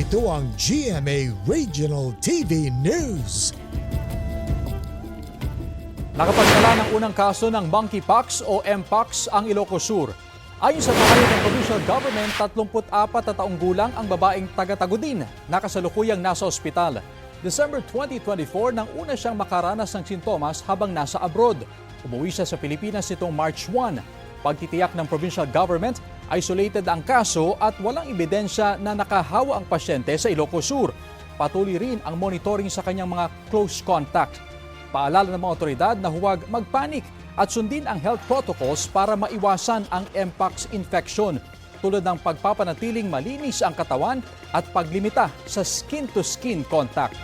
Ito ang GMA Regional TV News. Nakapagtala ng unang kaso ng monkeypox o mpox ang Ilocos Sur. Ayon sa pahayo ng provincial government, 34 na taong gulang ang babaeng taga-Tagudin na kasalukuyang nasa ospital. December 2024 nang una siyang makaranas ng sintomas habang nasa abroad. Umuwi siya sa Pilipinas nitong March 1. Pagtitiyak ng provincial government, isolated ang kaso at walang ebidensya na nakahawa ang pasyente sa Ilocos Sur. Patuloy rin ang monitoring sa kanyang mga close contact. Paalala ng mga otoridad na huwag magpanik at sundin ang health protocols para maiwasan ang mpox infection, tulad ng pagpapanatiling malinis ang katawan at paglimita sa skin-to-skin contact.